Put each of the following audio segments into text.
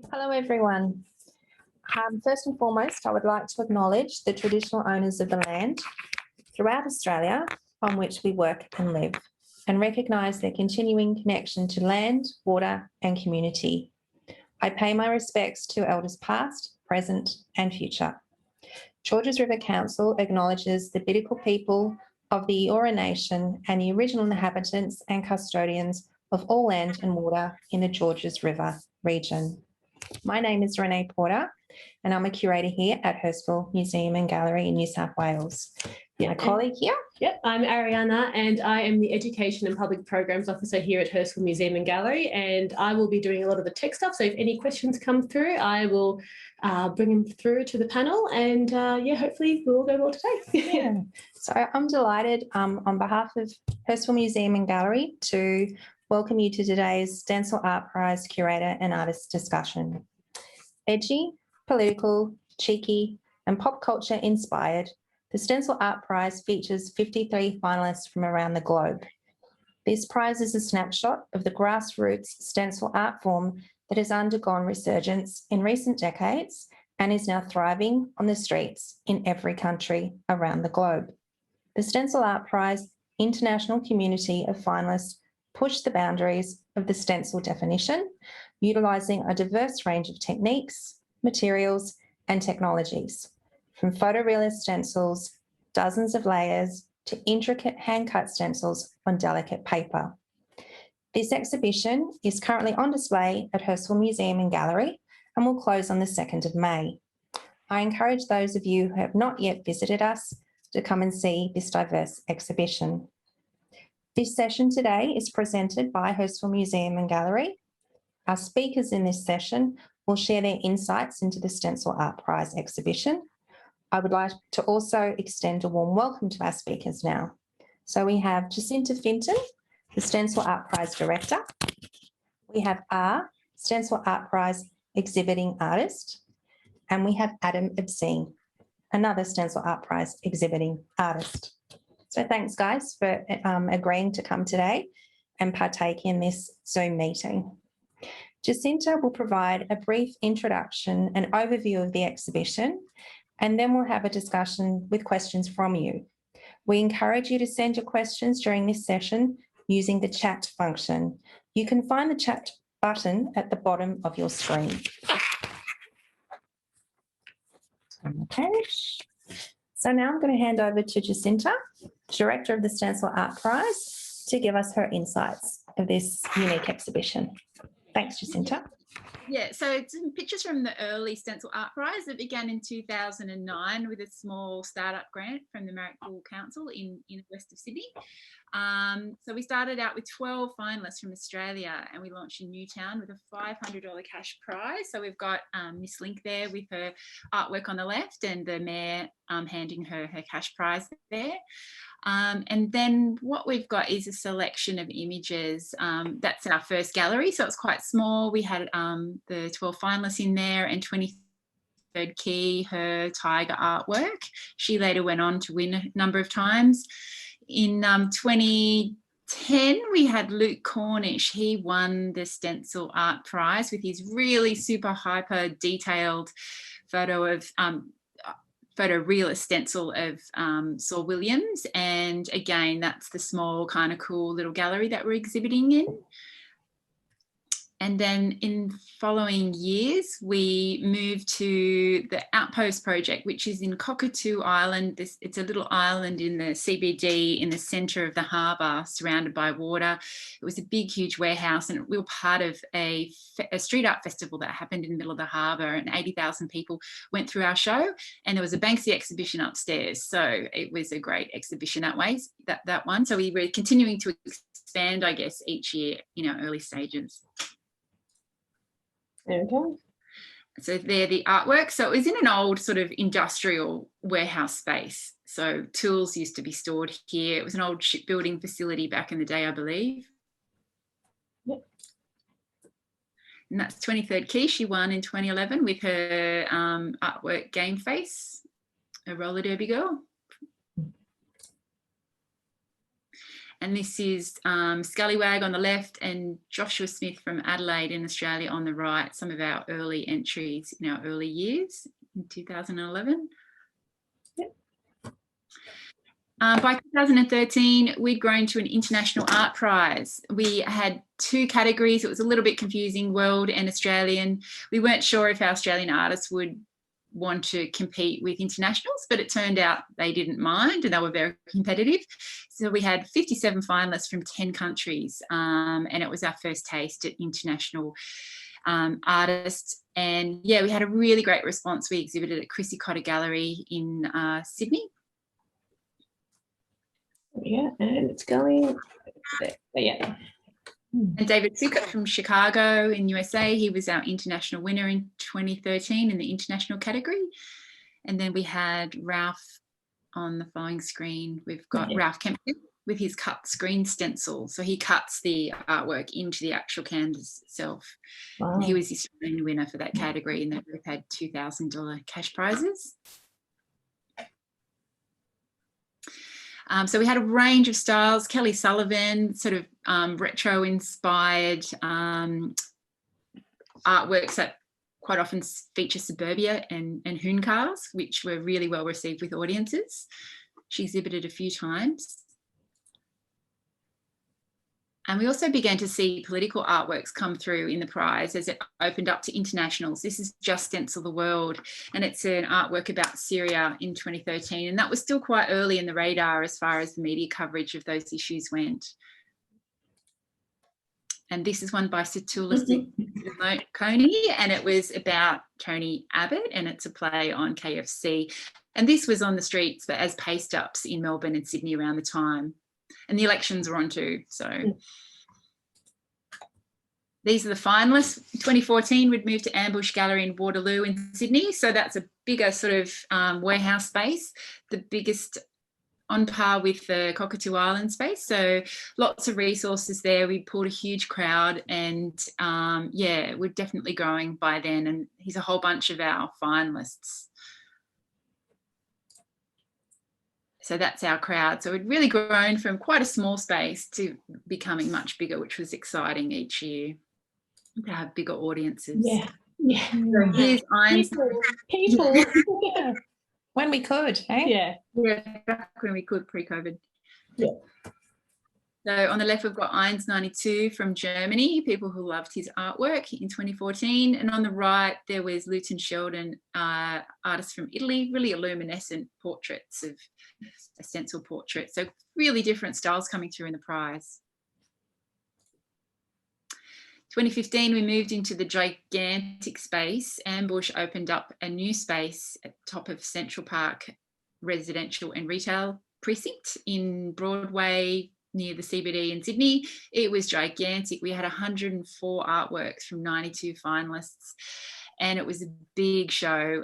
Hello everyone. First and foremost, I would like to acknowledge the traditional owners of the land throughout Australia on which we work and live, and recognise their continuing connection to land, water and community. I pay my respects to elders past, present and future. Georges River Council acknowledges the Bidjigal people of the Eora Nation and the original inhabitants and custodians of all land and water in the Georges River region. My name is Renee Porter and I'm a curator here at Hurstville Museum Gallery in New South Wales. My colleague here. Yep, I'm Ariana and I am the Education and Public Programs Officer here at Hurstville Museum Gallery, and I will be doing a lot of the tech stuff. So if any questions come through, I will bring them through to the panel, and hopefully we'll go well today. Yeah. So I'm delighted on behalf of Hurstville Museum Gallery to welcome you to today's Stencil Art Prize Curator and Artist discussion. Edgy, political, cheeky and pop culture inspired, the Stencil Art Prize features 53 finalists from around the globe. This prize is a snapshot of the grassroots stencil art form that has undergone resurgence in recent decades and is now thriving on the streets in every country around the globe. The Stencil Art Prize international community of finalists push the boundaries of the stencil definition, utilising a diverse range of techniques, materials and technologies, from photorealist stencils, dozens of layers, to intricate hand-cut stencils on delicate paper. This exhibition is currently on display at Hurstville Museum Gallery and will close on the 2nd of May. I encourage those of you who have not yet visited us to come and see this diverse exhibition. This session today is presented by Hurstville Museum Gallery. Our speakers in this session will share their insights into the Stencil Art Prize exhibition. I would like to also extend a warm welcome to our speakers now. So we have Jacinta Fintan, the Stencil Art Prize Director. We have R, Stencil Art Prize Exhibiting Artist. And we have Adam Obscene, another Stencil Art Prize Exhibiting Artist. So thanks guys for agreeing to come today and partake in this Zoom meeting. Jacinta will provide a brief introduction and overview of the exhibition, and then we'll have a discussion with questions from you. We encourage you to send your questions during this session using the chat function. You can find the chat button at the bottom of your screen. Okay. So now I'm going to hand over to Jacinta, Director of the Stencil Art Prize, to give us her insights of this unique exhibition. Thanks, Jacinta. Yeah, so it's some pictures from the early Stencil Art Prize that began in 2009 with a small startup grant from the Marrickville Council in west of Sydney. So we started out with 12 finalists from Australia and we launched in Newtown with a $500 cash prize. So we've got Miss Link there with her artwork on the left and the mayor handing her cash prize there. And then what we've got is a selection of images. That's our first gallery, so it's quite small. We had the 12 finalists in there and 23rd Key, her tiger artwork. She later went on to win a number of times. In 2010, we had Luke Cornish. He won the Stencil Art Prize with his really super hyper detailed photorealist stencil of Saul Williams, and again that's the small kind of cool little gallery that we're exhibiting in. And then in following years we moved to the Outpost project, which is in Cockatoo Island. It's a little island in the CBD in the centre of the harbour, surrounded by water. It was a big huge warehouse and we were part of a street art festival that happened in the middle of the harbour, and 80,000 people went through our show, and there was a Banksy exhibition upstairs. So it was a great exhibition that way, that one. So we were continuing to expand, I guess, each year in our early stages. Okay. So they're the artwork. So it was in an old sort of industrial warehouse space. So tools used to be stored here. It was an old shipbuilding facility back in the day, I believe. Yep. And that's 23rd Key. She won in 2011 with her artwork Game Face, a roller derby girl. And this is Scallywag on the left and Joshua Smith from Adelaide in Australia on the right, some of our early entries in our early years in 2011. By 2013, we'd grown to an International Art Prize. We had 2 categories. It was a little bit confusing, World and Australian. We weren't sure if our Australian artists would want to compete with internationals, but it turned out they didn't mind and they were very competitive. So we had 57 finalists from 10 countries, and it was our first taste at international artists. And yeah, we had a really great response. We exhibited at Chrissy Cotter Gallery in Sydney. Yeah, and it's going there. Yeah. And David Fickett from Chicago in USA, he was our international winner in 2013 in the international category. And then we had Ralph on the following screen. We've got Ralph Kempton with his cut screen stencil. So he cuts the artwork into the actual canvas itself. Wow. And he was the Australian winner for that category, and they both had $2,000 cash prizes. So we had a range of styles. Kelly Sullivan, sort of retro-inspired artworks that quite often feature suburbia and hoon cars, which were really well received with audiences. She exhibited a few times. And we also began to see political artworks come through in the prize as it opened up to internationals. This is Just Stencil the World, and it's an artwork about Syria in 2013. And that was still quite early in the radar as far as the media coverage of those issues went. And this is one by Satula Coney, and it was about Tony Abbott, and it's a play on KFC. And this was on the streets, but as paste-ups in Melbourne and Sydney around the time. And the elections were on too, so. These are the finalists. In 2014, we'd moved to Ambush Gallery in Waterloo in Sydney. So that's a bigger sort of warehouse space, the biggest on par with the Cockatoo Island space. So lots of resources there. We pulled a huge crowd, and yeah, we're definitely growing by then. And here's a whole bunch of our finalists. So that's our crowd. So we'd really grown from quite a small space to becoming much bigger, which was exciting each year to have bigger audiences. Yeah. Yeah. So here's Irons. People. Yeah. When we could, eh? Yeah. Yeah, back when we could, pre-COVID. Yeah. So on the left, we've got Irons 92 from Germany, people who loved his artwork in 2014. And on the right, there was Luton Sheldon, artist from Italy, really luminescent portraits of a stencil portrait. So really different styles coming through in the prize. 2015, we moved into the gigantic space. Ambush opened up a new space at the top of Central Park residential and retail precinct in Broadway, near the CBD in Sydney. It was gigantic. We had 104 artworks from 92 finalists, and it was a big show.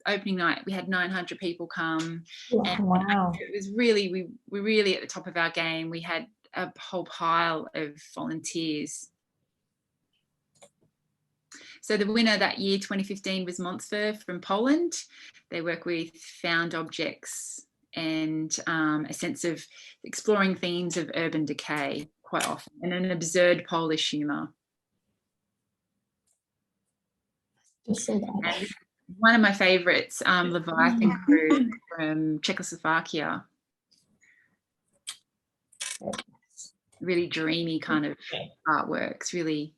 Opening night, we had 900 people come. And wow. It was really, we were really at the top of our game. We had a whole pile of volunteers. So the winner that year, 2015, was Monster from Poland. They work with found objects and a sense of exploring themes of urban decay quite often, and an absurd Polish humour. One of my favourites, Leviathan Crew from Czechoslovakia. Really dreamy kind of artworks, really.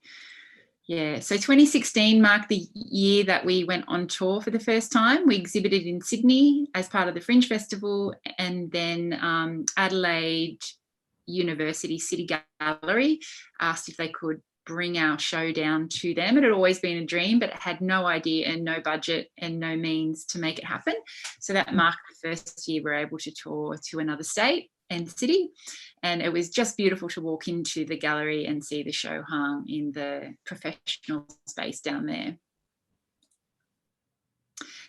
Yeah, so 2016 marked the year that we went on tour for the first time. We exhibited in Sydney as part of the Fringe Festival, and then Adelaide University City Gallery asked if they could bring our show down to them. It had always been a dream, but it had no idea and no budget and no means to make it happen. So that marked the first year we were able to tour to another state and city, and it was just beautiful to walk into the gallery and see the show hung in the professional space down there.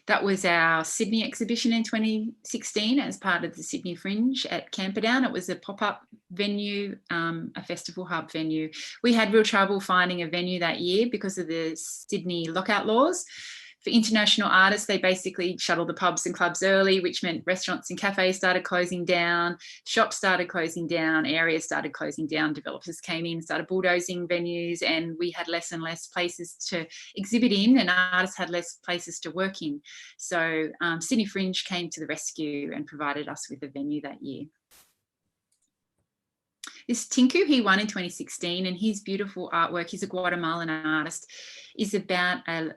That was our Sydney exhibition in 2016 as part of the Sydney Fringe at Camperdown. It was a pop-up venue, a festival hub venue. We had real trouble finding a venue that year because of the Sydney lockout laws. For international artists, they basically shuttled the pubs and clubs early, which meant restaurants and cafes started closing down, shops started closing down, areas started closing down, developers came in, started bulldozing venues, and we had less and less places to exhibit in, and artists had less places to work in. So Sydney Fringe came to the rescue and provided us with a venue that year. This Tinku, he won in 2016, and his beautiful artwork, he's a Guatemalan artist, is about a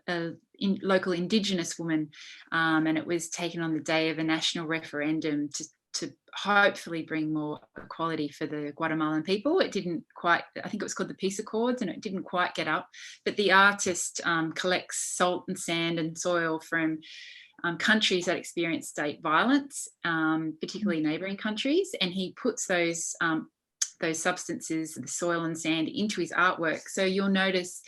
local Indigenous woman, and it was taken on the day of a national referendum to hopefully bring more equality for the Guatemalan people. It didn't quite, I think it was called the Peace Accords, and it didn't quite get up, but the artist collects salt and sand and soil from countries that experience state violence, particularly neighbouring countries, and he puts those substances, the soil and sand, into his artwork. So you'll notice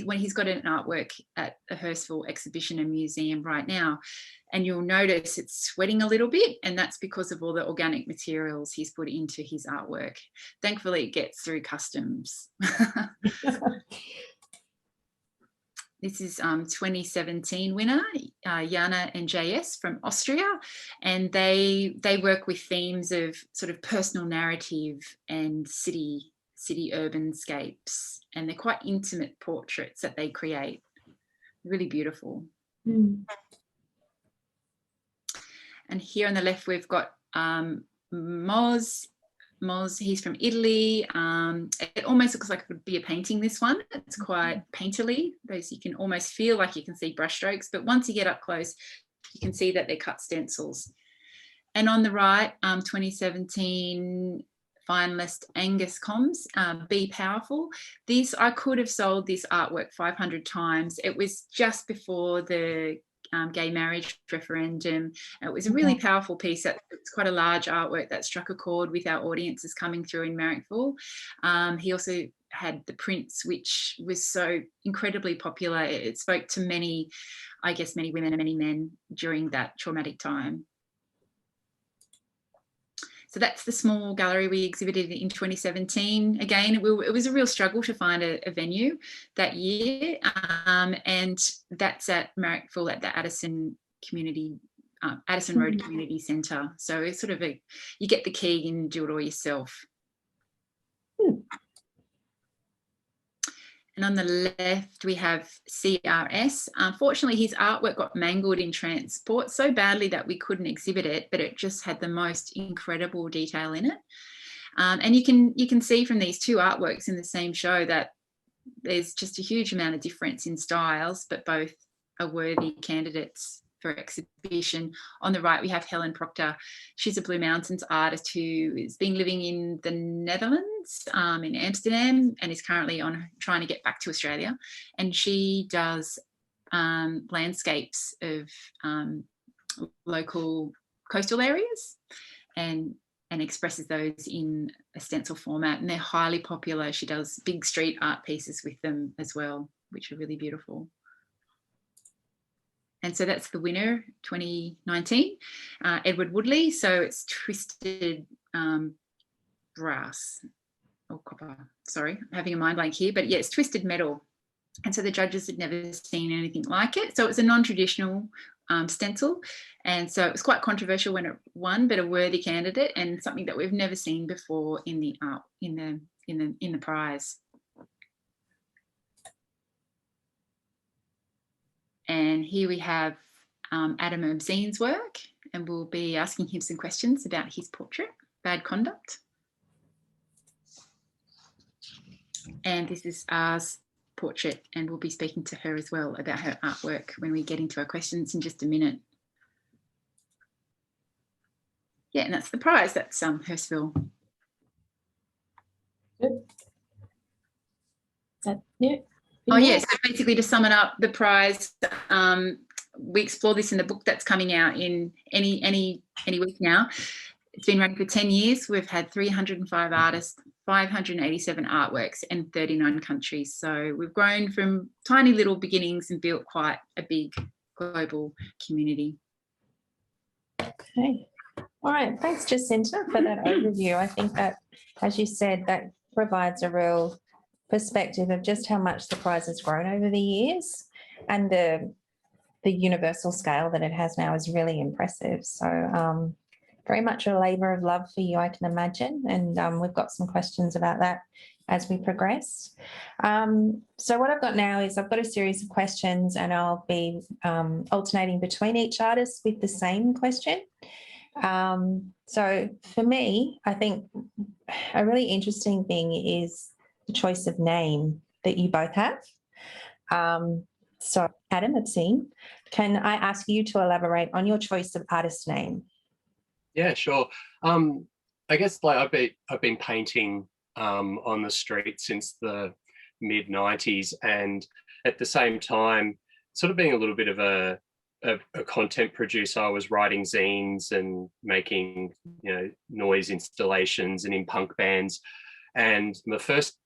when he's got an artwork at the Hurstville exhibition and museum right now, and you'll notice it's sweating a little bit, and that's because of all the organic materials he's put into his artwork. Thankfully, it gets through customs. This is 2017 winner, Jana and JS from Austria, and they work with themes of sort of personal narrative and city urbanscapes, and they're quite intimate portraits that they create. Really beautiful. Mm. And here on the left we've got Moz, he's from Italy. It almost looks like it could be a painting, this one. It's quite painterly. Those you can almost feel like you can see brushstrokes, but once you get up close, you can see that they're cut stencils. And on the right, 2017 finalist Angus Combs, Be Powerful. I could have sold this artwork 500 times. It was just before the gay marriage referendum. It was a really powerful piece. It's quite a large artwork that struck a chord with our audiences coming through in Marrickville. He also had the prints, which was so incredibly popular. It spoke to many, I guess, many women and many men during that traumatic time. So that's the small gallery we exhibited in 2017. Again, it was a real struggle to find a venue that year, and that's at Marrickville at the Addison Road Community Centre. So it's sort of you get the key and do it all yourself. And on the left, we have CRS. Unfortunately, his artwork got mangled in transport so badly that we couldn't exhibit it, but it just had the most incredible detail in it. And you can see from these two artworks in the same show that there's just a huge amount of difference in styles, but both are worthy candidates for exhibition. On the right, we have Helen Proctor. She's a Blue Mountains artist who has been living in the Netherlands, in Amsterdam, and is currently trying to get back to Australia. And she does landscapes of local coastal areas and expresses those in a stencil format, and they're highly popular. She does big street art pieces with them as well, which are really beautiful. And so that's the winner, 2019, Edward Woodley. So it's twisted brass or copper. Sorry, I'm having a mind blank here, but yeah, it's twisted metal. And so the judges had never seen anything like it. So it was a non-traditional stencil, and so it was quite controversial when it won, but a worthy candidate and something that we've never seen before in the prize. And here we have Adam Obscene's work, and we'll be asking him some questions about his portrait, Bad Conduct. And this is ours portrait, and we'll be speaking to her as well about her artwork when we get into our questions in just a minute. Yeah, and that's the prize. That's Hurstville. Good. Yeah. Oh yeah, so basically to sum it up, the prize, we explore this in the book that's coming out in any week now. It's been running for 10 years. We've had 305 artists, 587 artworks, and 39 countries. So we've grown from tiny little beginnings and built quite a big global community. Okay. All right. Thanks, Jacinta, for that overview. I think that, as you said, that provides a real perspective of just how much the prize has grown over the years, and the universal scale that it has now is really impressive. So very much a labour of love for you, I can imagine. And we've got some questions about that as we progress. So what I've got now is I've got a series of questions, and I'll be alternating between each artist with the same question. So for me, I think a really interesting thing is the choice of name that you both have. So Adam, Obscene, can I ask you to elaborate on your choice of artist name? Yeah, sure. I guess like I've been painting on the street since the mid-90s, and at the same time sort of being a little bit of a content producer. I was writing zines and making, you know, noise installations and in punk bands, and the first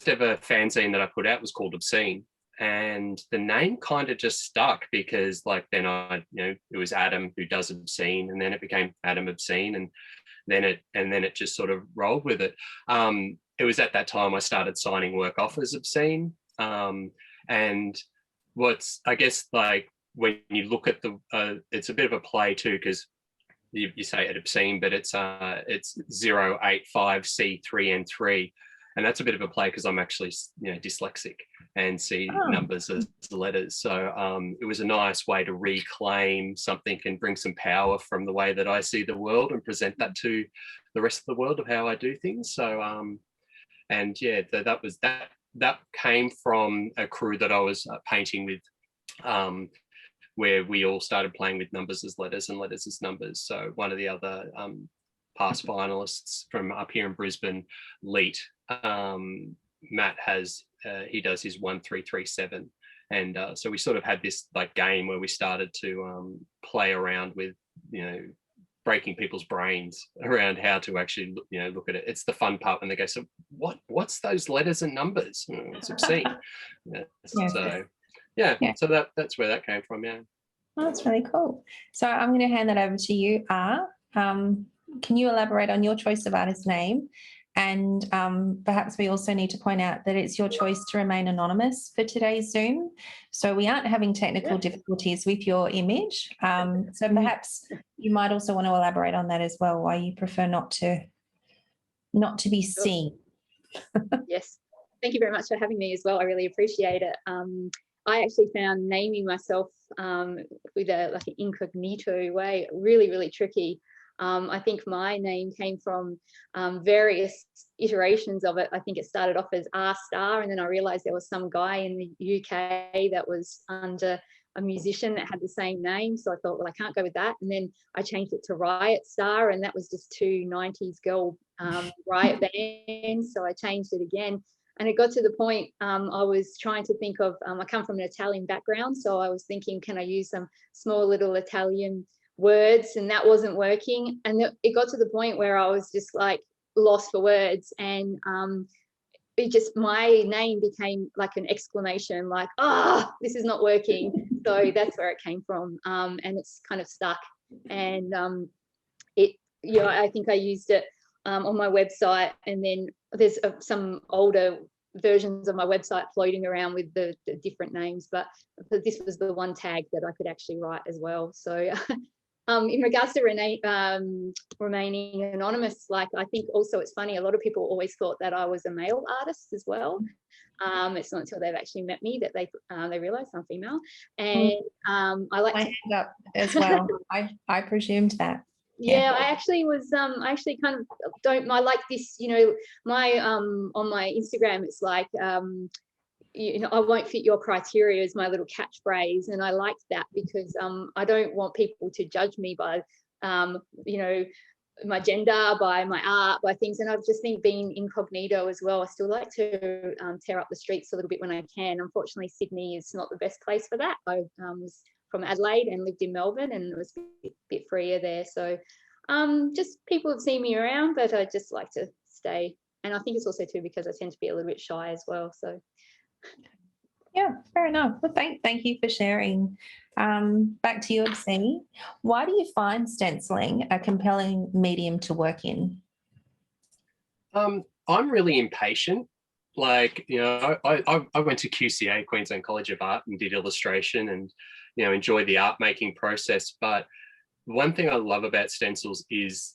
ever fanzine that I put out was called Obscene, and the name kind of just stuck because like then it was Adam who does Obscene, and then it became Adam Obscene, and then it just sort of rolled with it. It was at that time I started signing work off as Obscene, and what's, I guess, like when you look at the it's a bit of a play too, because you say it Obscene, but it's 085C3N3, and that's a bit of a play because I'm actually, you know, dyslexic and see numbers as letters. So it was a nice way to reclaim something and bring some power from the way that I see the world and present that to the rest of the world of how I do things. So and yeah, that came from a crew that I was painting with, where we all started playing with numbers as letters and letters as numbers. So one of the other past finalists from up here in Brisbane, Leet, Matt has he does his 1337, and so we sort of had this like game where we started to play around with, you know, breaking people's brains around how to actually, you know, look at it. It's the fun part when they go, so what's those letters and numbers? It's obscene. Yeah, so yeah, so that's where that came from. Yeah. Oh, that's really cool. So I'm going to hand that over to you, R. Can you elaborate on your choice of artist name? And perhaps we also need to point out that it's your choice to remain anonymous for today's Zoom. So we aren't having technical difficulties with your image. So perhaps you might also want to elaborate on that as well, why you prefer not to be seen. Yes. Thank you very much for having me as well. I really appreciate it. I actually found naming myself with an incognito way really, really tricky. I think my name came from various iterations of it. I think it started off as R Star, and then I realised there was some guy in the UK that was under a musician that had the same name. So I thought, well, I can't go with that. And then I changed it to Riot Star, and that was just two 90s girl riot bands. So I changed it again. And it got to the point I was trying to think of, I come from an Italian background, so I was thinking, can I use some small little Italian words? And that wasn't working. And it got to the point where I was just like lost for words. And my name became like an exclamation, like, this is not working. So that's where it came from. And it's kind of stuck. And I think I used it on my website, and then there's some older versions of my website floating around with the different names, but this was the one tag that I could actually write as well. So in regards to Renee remaining anonymous, like, I think also it's funny, a lot of people always thought that I was a male artist as well. It's not until they've actually met me that they realise I'm female. And I like my hand up as well. I presumed that. Yeah, I actually was I actually kind of don't, I like this, you know, my on my Instagram it's like you know, I won't fit your criteria is my little catchphrase, and I like that because I don't want people to judge me by you know, my gender, by my art, by things. And I just think being incognito as well, I still like to tear up the streets a little bit when I can. Unfortunately, Sydney is not the best place for that. I was from Adelaide and lived in Melbourne, and it was a bit freer there. So just people have seen me around, but I just like to stay. And I think it's also too because I tend to be a little bit shy as well. So yeah, fair enough. Well, thank you for sharing. Back to you, Obscene. Why do you find stenciling a compelling medium to work in? I'm really impatient. Like, you know, I went to QCA, Queensland College of Art, and did illustration, and you know, enjoy the art making process. But one thing I love about stencils is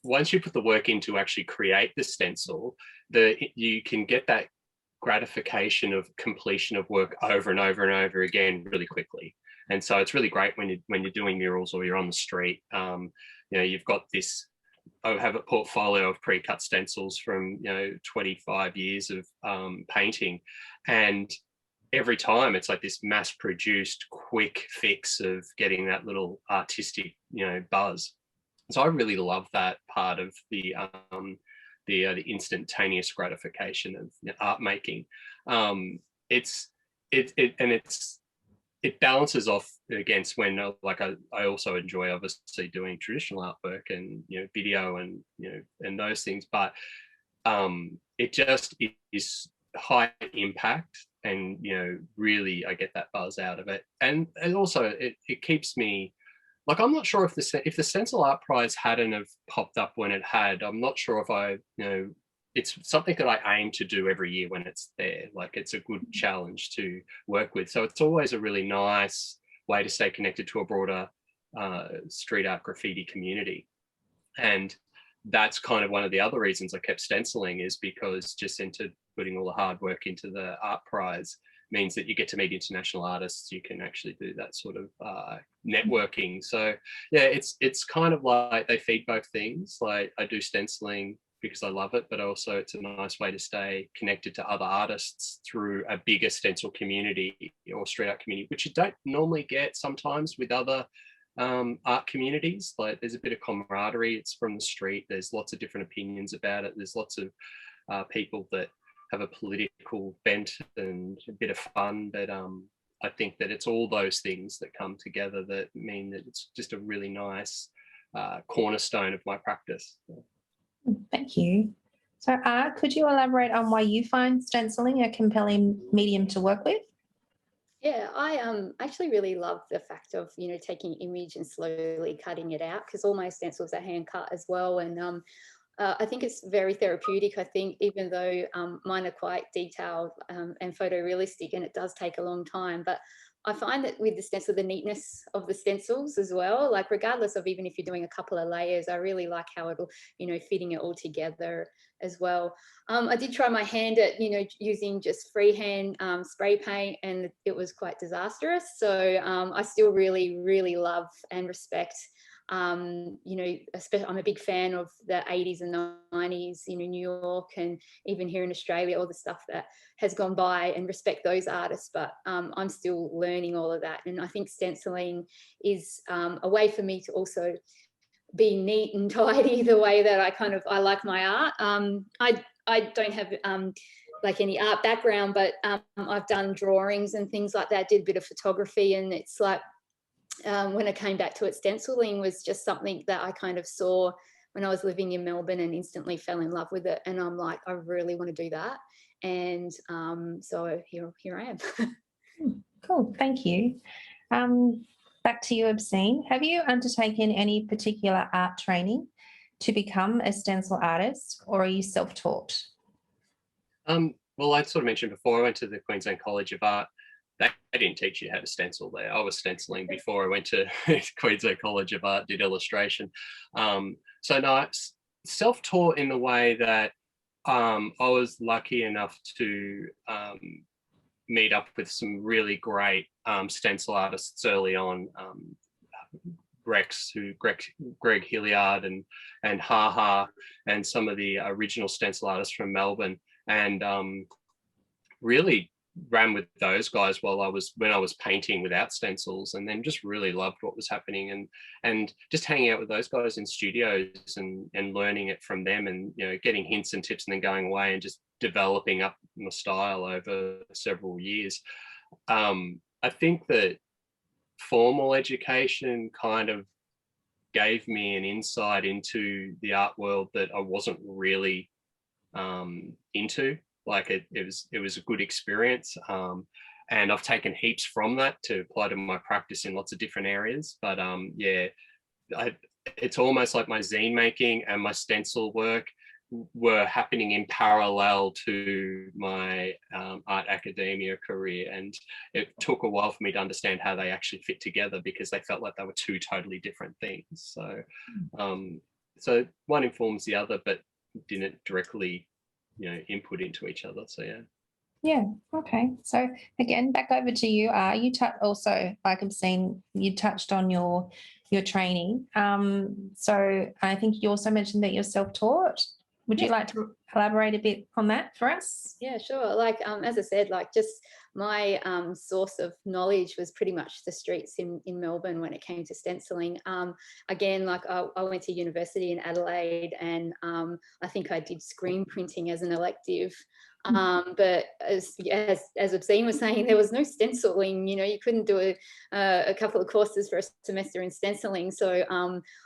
once you put the work in to actually create the stencil, you can get that gratification of completion of work over and over and over again really quickly. And so it's really great when you're doing murals or you're on the street. You know, you've got this, I have a portfolio of pre-cut stencils from, you know, 25 years of painting, and every time it's like this mass-produced quick fix of getting that little artistic, you know, buzz. So I really love that part of the instantaneous gratification of, you know, art making. It balances off against when, like, I also enjoy obviously doing traditional artwork and, you know, video and, you know, and those things, but it just is high impact, and, you know, really I get that buzz out of it, and also it keeps me, like, I'm not sure if the Stencil Art Prize hadn't have popped up when it had, I'm not sure if I, you know, it's something that I aim to do every year when it's there. Like, it's a good challenge to work with. So it's always a really nice way to stay connected to a broader street art graffiti community. And that's kind of one of the other reasons I kept stenciling, is because Jacinta putting all the hard work into the art prize means that you get to meet international artists. You can actually do that sort of networking. So yeah, it's kind of like they feed both things. Like, I do stenciling because I love it, but also it's a nice way to stay connected to other artists through a bigger stencil community or street art community, which you don't normally get sometimes with other art communities. Like, there's a bit of camaraderie, it's from the street, there's lots of different opinions about it, there's lots of people that have a political bent and a bit of fun, but I think that it's all those things that come together that mean that it's just a really nice cornerstone of my practice. Thank you. So, could you elaborate on why you find stenciling a compelling medium to work with? Yeah, I actually really love the fact of, you know, taking image and slowly cutting it out, because all my stencils are hand cut as well, and I think it's very therapeutic. I think, even though mine are quite detailed and photorealistic, and it does take a long time, but I find that with the stencil, the neatness of the stencils as well, like, regardless of even if you're doing a couple of layers, I really like how it'll, you know, fitting it all together as well. I did try my hand at, you know, using just freehand spray paint, and it was quite disastrous. So I still really, really love and respect, you know, especially, I'm a big fan of the 80s and 90s, you know, New York, and even here in Australia, all the stuff that has gone by, and respect those artists. But I'm still learning all of that. And I think stenciling is a way for me to also be neat and tidy the way that I like my art. I don't have like any art background, but I've done drawings and things like that, did a bit of photography, and it's like, when I came back to it, stenciling was just something that I kind of saw when I was living in Melbourne and instantly fell in love with it. And I'm like, I really want to do that. And so here I am. Cool, thank you. Back to you, Obscene. Have you undertaken any particular art training to become a stencil artist, or are you self-taught? Well, I sort of mentioned before, I went to the Queensland College of Art. They didn't teach you how to stencil there. I was stenciling before I went to Queensland College of Art, did illustration. So no, self-taught in the way that I was lucky enough to meet up with some really great stencil artists early on. Greg Hilliard and Haha, and some of the original stencil artists from Melbourne, and really ran with those guys when I was painting without stencils, and then just really loved what was happening, and just hanging out with those guys in studios and learning it from them, and, you know, getting hints and tips, and then going away and just developing up my style over several years. I think that formal education kind of gave me an insight into the art world that I wasn't really into. Like, it was a good experience, and I've taken heaps from that to apply to my practice in lots of different areas. But yeah, it's almost like my zine making and my stencil work were happening in parallel to my art academia career, and it took a while for me to understand how they actually fit together, because they felt like they were two totally different things. So so one informs the other, but didn't directly, you know, input into each other. So Yeah. Okay. So again, back over to you. You also, like I've seen, you touched on your training. So I think you also mentioned that you're self-taught. Would you like to elaborate a bit on that for us? Yeah, sure. Like, as I said, like just my source of knowledge was pretty much the streets in Melbourne when it came to stenciling. Again, like I went to university in Adelaide, and I think I did screen printing as an elective. But as Obscene was saying, there was no stenciling. You know, you couldn't do a couple of courses for a semester in stenciling. So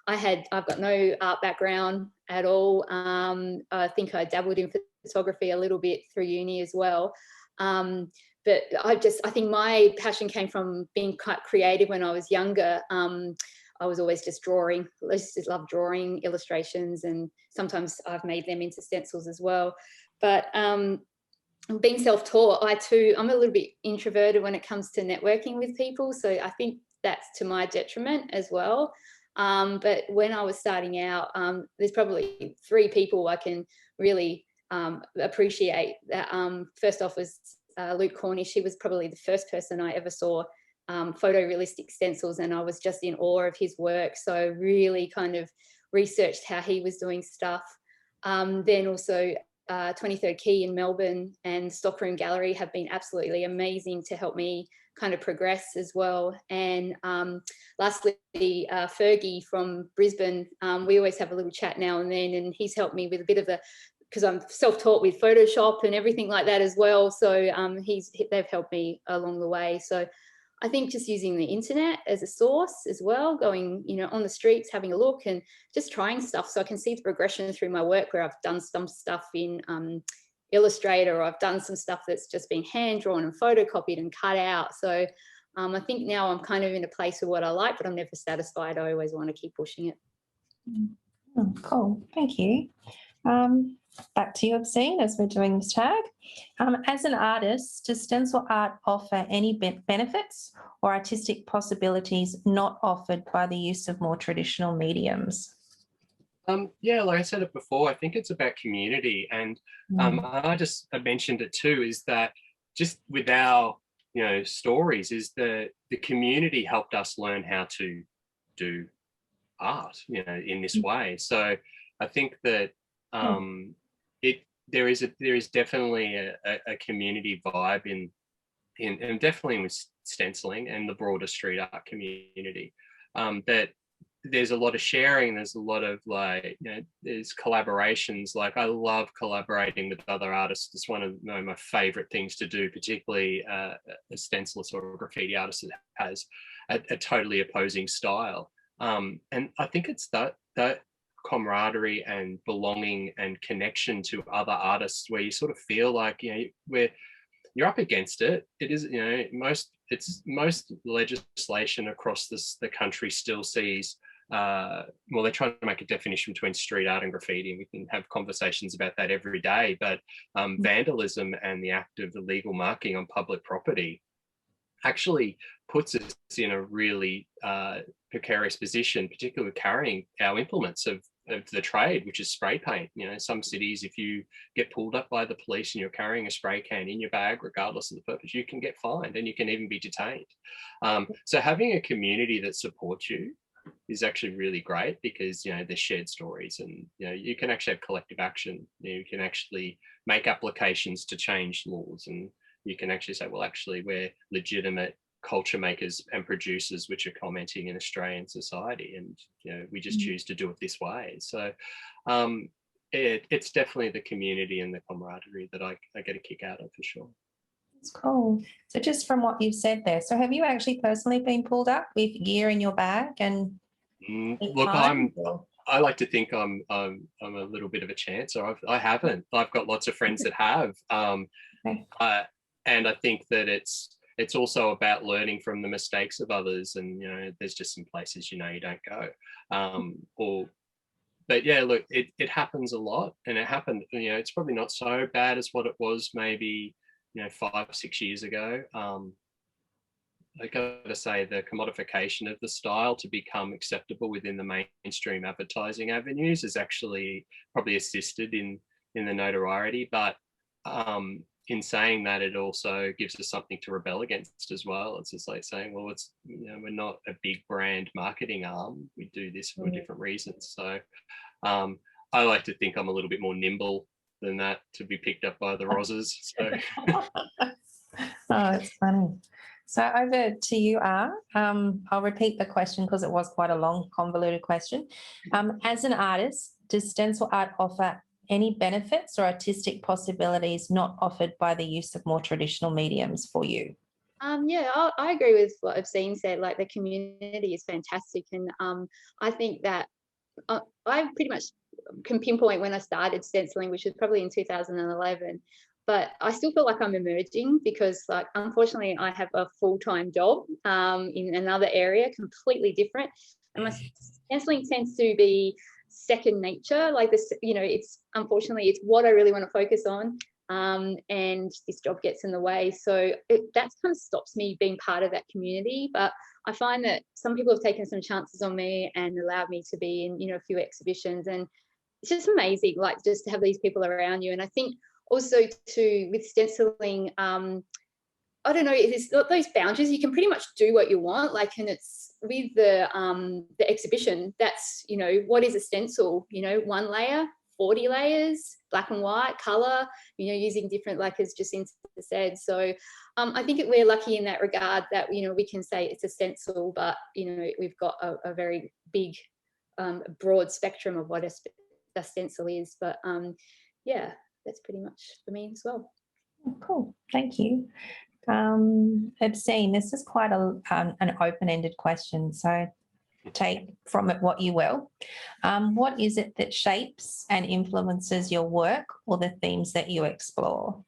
I've got no art background at all. I think I dabbled in photography a little bit through uni as well. But I think my passion came from being quite creative when I was younger. I was always just drawing. I just love drawing illustrations, and sometimes I've made them into stencils as well. But being self-taught, I'm a little bit introverted when it comes to networking with people. So I think that's to my detriment as well. But when I was starting out, there's probably 3 people I can really appreciate. That first off was Luke Cornish. He was probably the first person I ever saw photorealistic stencils, and I was just in awe of his work. So really kind of researched how he was doing stuff. Then also 23rd Key in Melbourne and Stockroom Gallery have been absolutely amazing to help me kind of progress as well. And lastly, Fergie from Brisbane, we always have a little chat now and then, and he's helped me with a bit of because I'm self-taught with Photoshop and everything like that as well. So they've helped me along the way. So I think just using the internet as a source as well, going, you know, on the streets, having a look and just trying stuff, so I can see the progression through my work, where I've done some stuff in Illustrator, or I've done some stuff that's just been hand drawn and photocopied and cut out. So I think now I'm kind of in a place of what I like, but I'm never satisfied. I always want to keep pushing it. Oh, cool. Thank you. Back to you, Obscene, as we're doing this tag. As an artist, does stencil art offer any benefits or artistic possibilities not offered by the use of more traditional mediums? Yeah, like I said it before, I think it's about community, and I mentioned it too, is that just with our, you know, stories, is the community helped us learn how to do art, you know, in this way. So I think that there is definitely a community vibe in definitely with stenciling and the broader street art community. That there's a lot of sharing, there's a lot of, like, you know, there's collaborations. Like, I love collaborating with other artists. It's one of, you know, my favorite things to do, particularly a stencilist or a graffiti artist that has a totally opposing style. And I think it's that camaraderie and belonging and connection to other artists, where you sort of feel like, you know, where you're up against it. It is, you know, most legislation across the country still sees, well, they're trying to make a definition between street art and graffiti, and we can have conversations about that every day. But vandalism and the act of illegal marking on public property actually puts us in a really precarious position, particularly with carrying our implements of the trade, which is spray paint. You know, some cities, if you get pulled up by the police and you're carrying a spray can in your bag, regardless of the purpose, you can get fined, and you can even be detained. So having a community that supports you is actually really great, because, you know, there's shared stories, and, you know, you can actually have collective action. You can actually make applications to change laws, and you can actually say, well, actually, we're legitimate culture makers and producers which are commenting in Australian society, and, you know, we just choose to do it this way. So it's definitely the community and the camaraderie that I get a kick out of, for sure. That's cool. So just from what you've said there, so have you actually personally been pulled up with gear in your bag? And look, I like to think I'm a little bit of a chancer. I haven't. I've got lots of friends that have. Okay. And I think that it's also about learning from the mistakes of others. And, you know, there's just some places, you know, you don't go, or but yeah, look, it happens a lot, and it happened, you know, it's probably not so bad as what it was maybe, you know, 5-6 years ago. I gotta say, the commodification of the style to become acceptable within the mainstream advertising avenues has actually probably assisted in the notoriety. But in saying that, it also gives us something to rebel against as well. It's just like saying, well, it's, you know, we're not a big brand marketing arm. We do this for different reasons. So I like to think I'm a little bit more nimble than that to be picked up by the Rosses. So. Oh, it's funny. So over to you, R. I'll repeat the question because it was quite a long, convoluted question. As an artist, does stencil art offer any benefits or artistic possibilities not offered by the use of more traditional mediums for you? Yeah, I agree with what Obscene said. Like, the community is fantastic, and I think that I pretty much can pinpoint when I started stenciling, which was probably in 2011. But I still feel like I'm emerging because, like, unfortunately, I have a full-time job in another area, completely different. And my stenciling tends to be second nature. Like this, you know, it's unfortunately, it's what I really want to focus on. And this job gets in the way. So that kind of stops me being part of that community. But I find that some people have taken some chances on me and allowed me to be in, you know, a few exhibitions. And it's just amazing, like, just to have these people around you. And I think also too, with stenciling, I don't know, it's got those boundaries. You can pretty much do what you want. Like, and it's with the exhibition, that's, you know, what is a stencil? You know, 1 layer, 40 layers, black and white, color, you know, using different, like as Jacinta said. So I think we're lucky in that regard that, you know, we can say it's a stencil, but, you know, we've got a very big, broad spectrum of what a stencil is. But yeah, that's pretty much for me as well. Oh, cool, thank you. Obscene, this is quite an open-ended question, so take from it what you will. What is it that shapes and influences your work or the themes that you explore?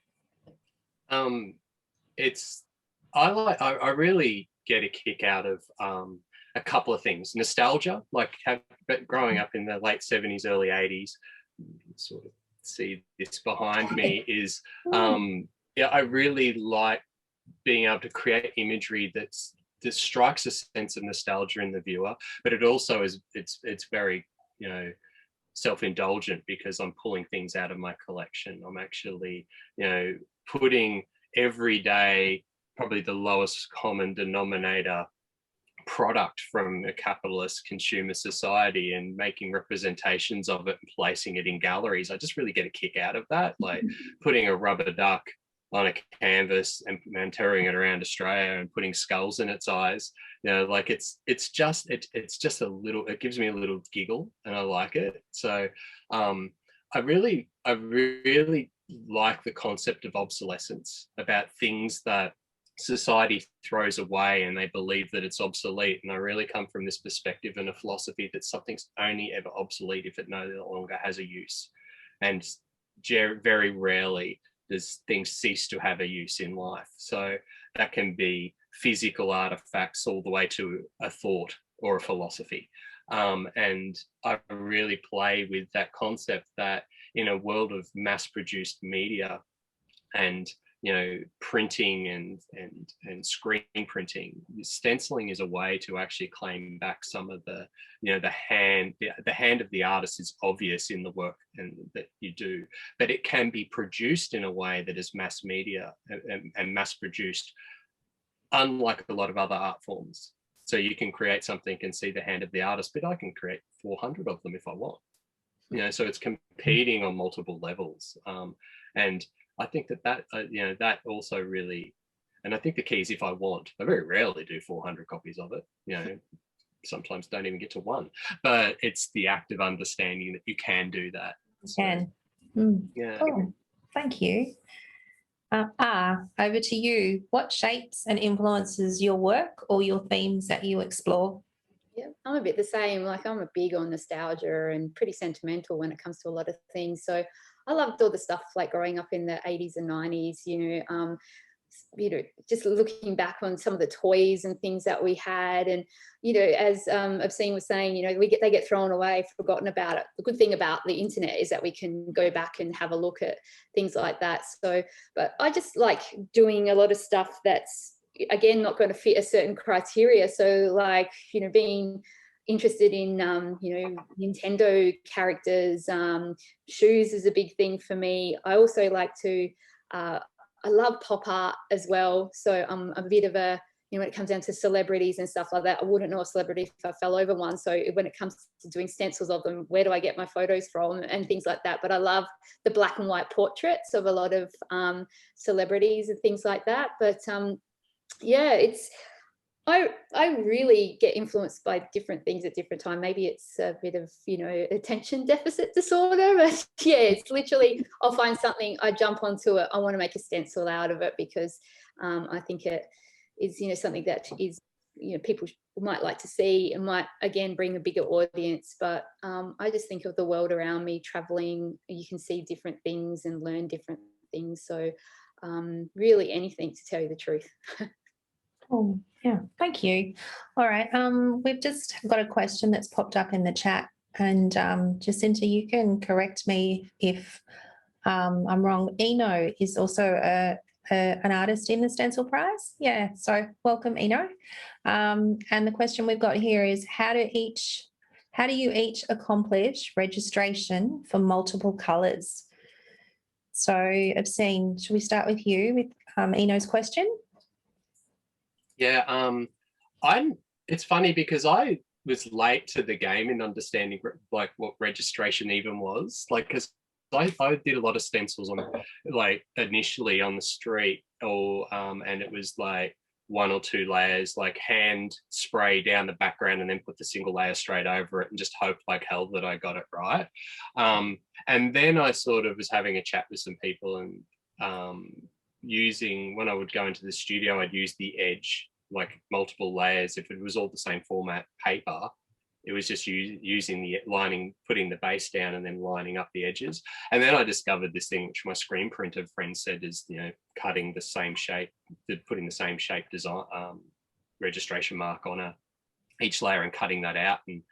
I really get a kick out of a couple of things. Nostalgia, like growing up in the late 70s, early 80s, sort of see this behind me, is yeah, I really like being able to create imagery that strikes a sense of nostalgia in the viewer, but it also is, it's very, you know, self-indulgent because I'm pulling things out of my collection. I'm actually, you know, putting every day probably the lowest common denominator product from a capitalist consumer society and making representations of it and placing it in galleries. I just really get a kick out of that, like putting a rubber duck on a canvas and tearing it around Australia and putting skulls in its eyes. You know, like it's just a little, it gives me a little giggle and I like it. So I really like the concept of obsolescence, about things that society throws away and they believe that it's obsolete. And I really come from this perspective and a philosophy that something's only ever obsolete if it no longer has a use. And very rarely does things cease to have a use in life. So that can be physical artifacts all the way to a thought or a philosophy. And I really play with that concept that in a world of mass-produced media and, you know, printing and screen printing, stenciling is a way to actually claim back some of the, you know, the hand of the artist is obvious in the work that you do, but it can be produced in a way that is mass media and mass produced, unlike a lot of other art forms. So you can create something and see the hand of the artist, but I can create 400 of them if I want, you know, so it's competing on multiple levels. And I think that you know, that also really, and I think the key is if I want. I very rarely do 400 copies of it, you know, sometimes don't even get to one, but it's the act of understanding that you can do that. So, yeah. Cool. Thank you. Over to you. What shapes and influences your work or your themes that you explore? Yeah, I'm a bit the same. Like, I'm a big on nostalgia and pretty sentimental when it comes to a lot of things. So I loved all the stuff like growing up in the 80s and 90s, you know, you know, just looking back on some of the toys and things that we had, and you know, as Obscene was saying, you know, they get thrown away, forgotten about it. The good thing about the internet is that we can go back and have a look at things like that. So, but I just like doing a lot of stuff that's, again, not going to fit a certain criteria. So like, you know, being interested in you know, Nintendo characters, shoes is a big thing for me. I also like to I love pop art as well. So I'm a bit of a, you know, when it comes down to celebrities and stuff like that, I wouldn't know a celebrity if I fell over one. So when it comes to doing stencils of them, where do I get my photos from and things like that? But I love the black and white portraits of a lot of celebrities and things like that. But yeah, it's, I really get influenced by different things at different times. Maybe it's a bit of, you know, attention deficit disorder, but yeah, it's literally, I'll find something, I jump onto it, I want to make a stencil out of it, because I think it is, you know, something that is, you know, people might like to see and might, again, bring a bigger audience. But I just think of the world around me, traveling, you can see different things and learn different things. So really anything, to tell you the truth. Oh, yeah, thank you. All right, we've just got a question that's popped up in the chat, and Jacinta, you can correct me if I'm wrong. Eno is also an artist in the Stencil Prize. Yeah, so welcome, Eno. And the question we've got here is, how do you each accomplish registration for multiple colours? So, Obscene, should we start with you with Eno's question? Yeah, it's funny because I was late to the game in understanding like what registration even was. Like, because I did a lot of stencils on, like, initially on the street, or and it was like 1 or 2 layers, like hand spray down the background and then put the single layer straight over it and just hope like hell that I got it right. And then I sort of was having a chat with some people, and using, when I would go into the studio, I'd use the edge, like multiple layers. If it was all the same format paper, it was just using the lining, putting the base down and then lining up the edges. And then I discovered this thing, which my screen printer friend said is, you know, cutting the same shape, putting the same shape design registration mark on each layer and cutting that out and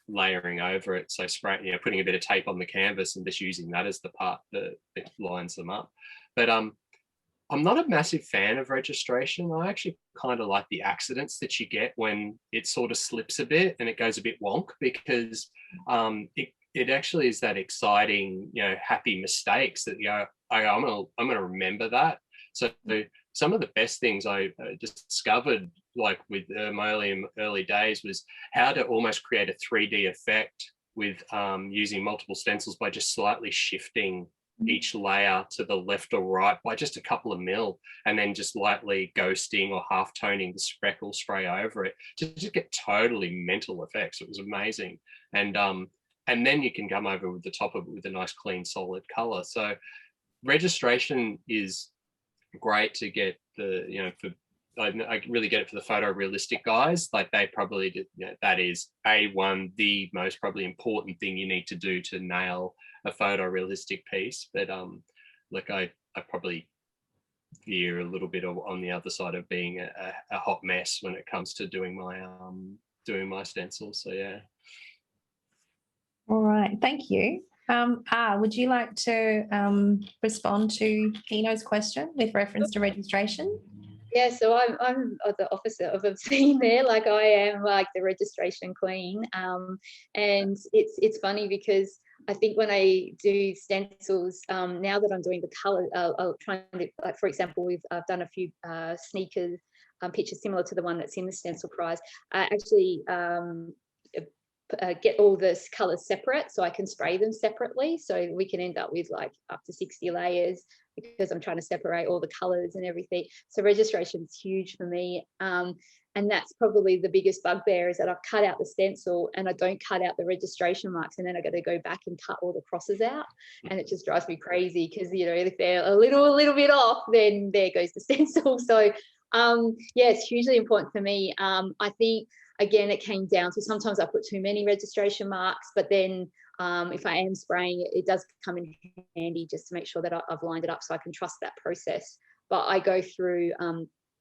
layering over it. So spray, you know, putting a bit of tape on the canvas and just using that as the part that lines them up. But I'm not a massive fan of registration. I actually kind of like the accidents that you get when it sort of slips a bit and it goes a bit wonk, because it actually is that exciting, you know, happy mistakes that, you know, I'm gonna remember that. So some of the best things I discovered, like with my early days, was how to almost create a 3D effect with using multiple stencils by just slightly shifting each layer to the left or right by just a couple of mil, and then just lightly ghosting or half toning the speckle spray over it to just get totally mental effects. It was amazing. And then you can come over with the top of it with a nice clean solid color. So registration is great to get the, you know, for, I really get it for the photorealistic guys. Like, they probably did, you know, that is the most probably important thing you need to do to nail a photorealistic piece. But like I probably veer a little bit on the other side of being a hot mess when it comes to doing my stencils. So yeah. All right, thank you. Would you like to respond to Eno's question with reference to registration? Yeah, so I'm the opposite of Obscene there. Like, I am like the registration queen, and it's funny because I think when I do stencils, now that I'm doing the colour, I'll try and, like, for example, I've done a few sneakers pictures similar to the one that's in the Stencil Prize. I actually get all this colours separate, so I can spray them separately, so we can end up with like up to 60 layers, because I'm trying to separate all the colours and everything. So registration is huge for me, and that's probably the biggest bugbear, is that I've cut out the stencil and I don't cut out the registration marks, and then I got to go back and cut all the crosses out, and it just drives me crazy, because, you know, if they're a little bit off, then there goes the stencil. So yeah, it's hugely important for me. I think, again, it came down to, sometimes I put too many registration marks, but then if I am spraying it, it does come in handy just to make sure that I've lined it up, so I can trust that process. but I go through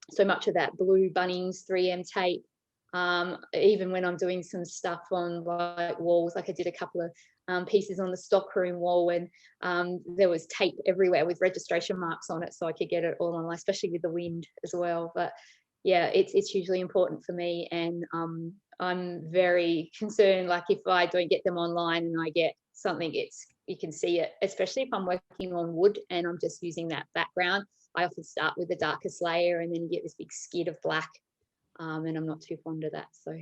so much of that blue Bunnings 3M tape. Even when I'm doing some stuff on like walls, like I did a couple of pieces on the stockroom wall when there was tape everywhere with registration marks on it, so I could get it all online, especially with the wind as well. But yeah, it's hugely important for me, and I'm very concerned, like if I don't get them online and I get something, you can see it, especially if I'm working on wood and I'm just using that background. I often start with the darkest layer and then you get this big skid of black, and I'm not too fond of that. So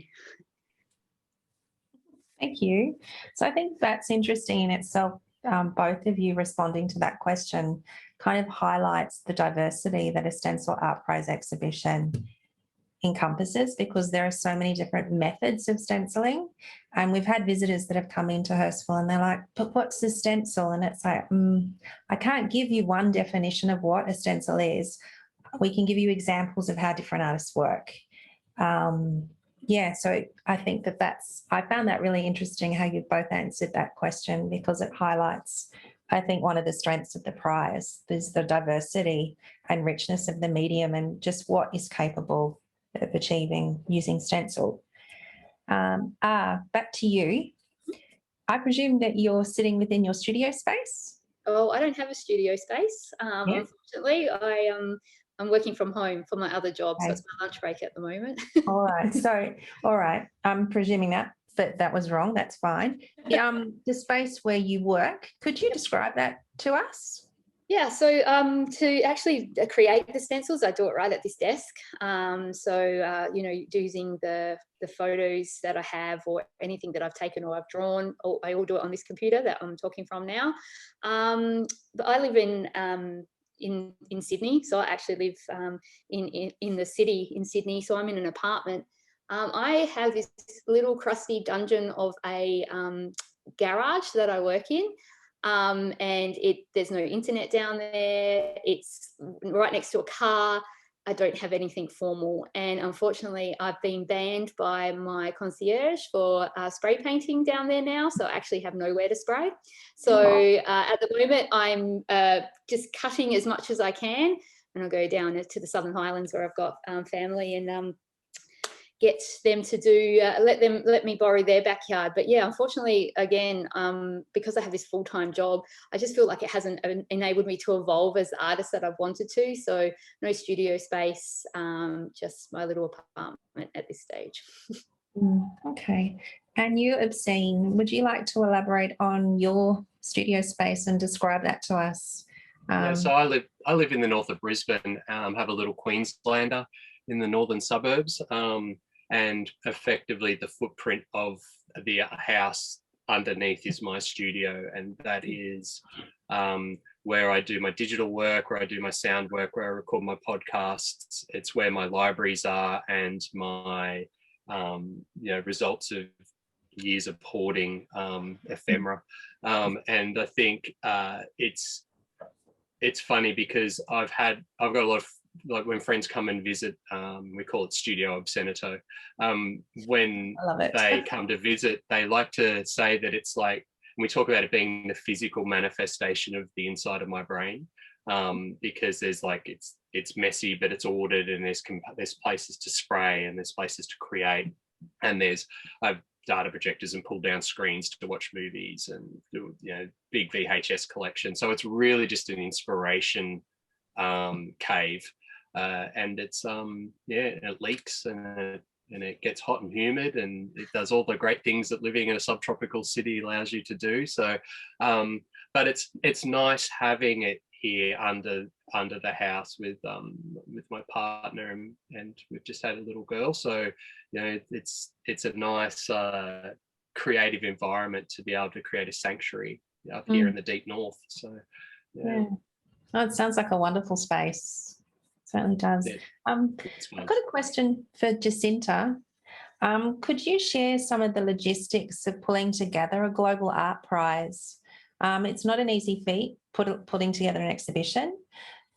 Thank you. So I think that's interesting in itself. Both of you responding to that question kind of highlights the diversity that a Stencil Art Prize exhibition encompasses, because there are so many different methods of stenciling. And we've had visitors that have come into Hurstville and they're like, but what's a stencil? And it's like, I can't give you one definition of what a stencil is. We can give you examples of how different artists work. Yeah, so I think I found that really interesting how you both answered that question, because it highlights, I think, one of the strengths of the prize is the diversity and richness of the medium and just what is capable of achieving using stencil. Back to you. I presume that you're sitting within your studio space? Oh, I don't have a studio space. Unfortunately, I'm working from home for my other job, so it's my lunch break at the moment. All right. So, all right. I'm presuming that was wrong. That's fine. The space where you work, could you describe that to us? Yeah, so to actually create the stencils, I do it right at this desk. You know, using the photos that I have or anything that I've taken or I've drawn, I all do it on this computer that I'm talking from now. But I live in Sydney, so I actually live in the city in Sydney. So I'm in an apartment. I have this little crusty dungeon of a garage that I work in. And there's no internet down there. It's right next to a car. I don't have anything formal, and unfortunately I've been banned by my concierge for spray painting down there now, so I actually have nowhere to spray. So at the moment I'm just cutting as much as I can, and I'll go down to the Southern Highlands where I've got family, and get them to do let me borrow their backyard. But yeah, unfortunately, again, because I have this full-time job, I just feel like it hasn't enabled me to evolve as the artist that I've wanted to. So no studio space, just my little apartment at this stage. Okay. And you, Obscene, would you like to elaborate on your studio space and describe that to us? Yeah, so I live in the north of Brisbane, have a little Queenslander in the northern suburbs, and effectively the footprint of the house underneath is my studio, and that is where I do my digital work, where I do my sound work, where I record my podcasts. It's where my libraries are and my results of years of hoarding ephemera. And I think it's funny because I've got a lot of, like, when friends come and visit, we call it Studio Obscenito. When they come to visit, they like to say that it's like, we talk about it being the physical manifestation of the inside of my brain, because there's like, it's messy, but it's ordered, and there's places to spray, and there's places to create, and I've data projectors and pull down screens to watch movies, and do, big VHS collection. So it's really just an inspiration cave. And it's it leaks, and it gets hot and humid, and it does all the great things that living in a subtropical city allows you to do. So but it's nice having it here under the house with my partner, and we've just had a little girl, so it's a nice creative environment to be able to create a sanctuary up here in the deep north. So yeah. Oh, it sounds like a wonderful space. Certainly does. Yeah, I've got a question for Jacinta. Could you share some of the logistics of pulling together a global art prize? It's not an easy feat, putting together an exhibition,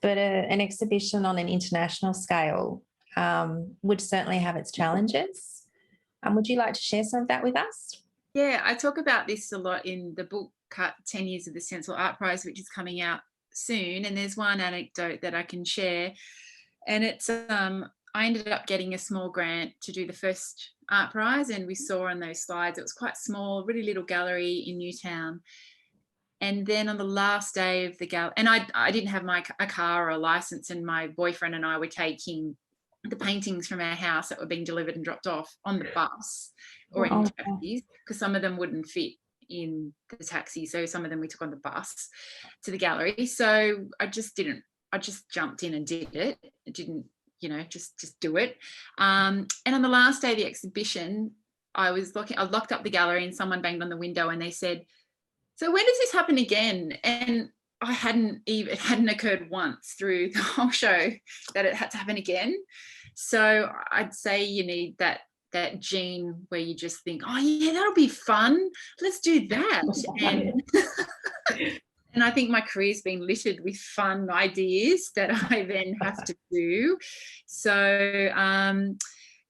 but an exhibition on an international scale would certainly have its challenges. Would you like to share some of that with us? Yeah, I talk about this a lot in the book, 10 Years of the Stencil Art Prize, which is coming out soon. And there's one anecdote that I can share, and it's I ended up getting a small grant to do the first art prize, and we saw on those slides it was quite small, really little gallery in Newtown. And then on the last day of the gallery, and I didn't have a car or a license, and my boyfriend and I were taking the paintings from our house that were being delivered and dropped off on the bus or in taxis, because some of them wouldn't fit in the taxi, so some of them we took on the bus to the gallery. So I just jumped in and did it. I didn't, just do it. And on the last day of the exhibition, I locked up the gallery, and someone banged on the window and they said, "So when does this happen again?" And it hadn't occurred once through the whole show that it had to happen again. So I'd say you need that gene where you just think, "Oh yeah, that'll be fun. Let's do that." And I think my career's been littered with fun ideas that I then have to do. So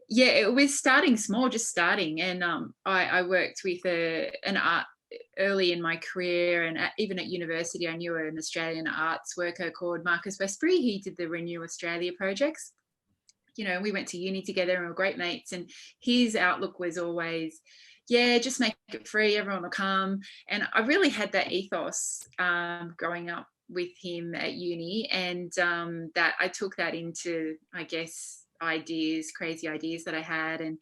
it was starting small, just starting. And I worked with an art early in my career, and even at university I knew an Australian arts worker called Marcus Westbury. He did the Renew Australia projects. We went to uni together and we were great mates, and his outlook was always, just make it free, everyone will come. And I really had that ethos growing up with him at uni, and that I took that into, I guess, crazy ideas that I had. And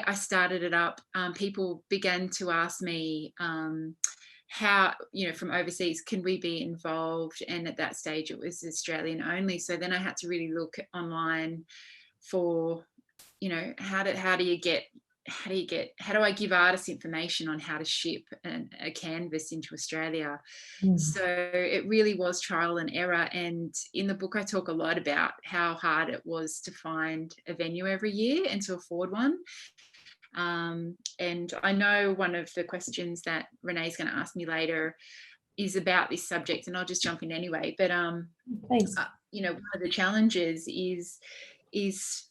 I started it up. People began to ask me how, from overseas, can we be involved? And at that stage it was Australian only. So then I had to really look online for, how do I give artists information on how to ship a canvas into Australia? So it really was trial and error. And in the book I talk a lot about how hard it was to find a venue every year and to afford one. And I know one of the questions that Renee's going to ask me later is about this subject, and I'll just jump in anyway. But thanks. One of the challenges is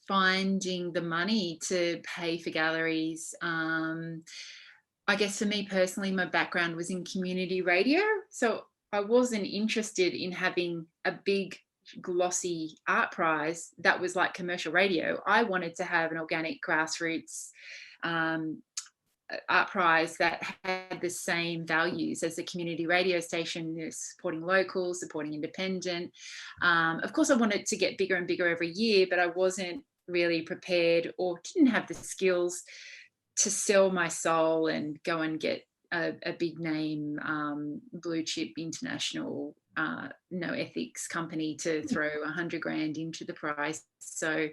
finding the money to pay for galleries. I guess for me personally, my background was in community radio, so I wasn't interested in having a big glossy art prize that was like commercial radio. I wanted to have an organic grassroots art prize that had the same values as the community radio station, supporting local, supporting independent. Of course I wanted to get bigger and bigger every year, but I wasn't really prepared or didn't have the skills to sell my soul and go and get a big name blue chip international no ethics company to throw $100,000 into the prize. So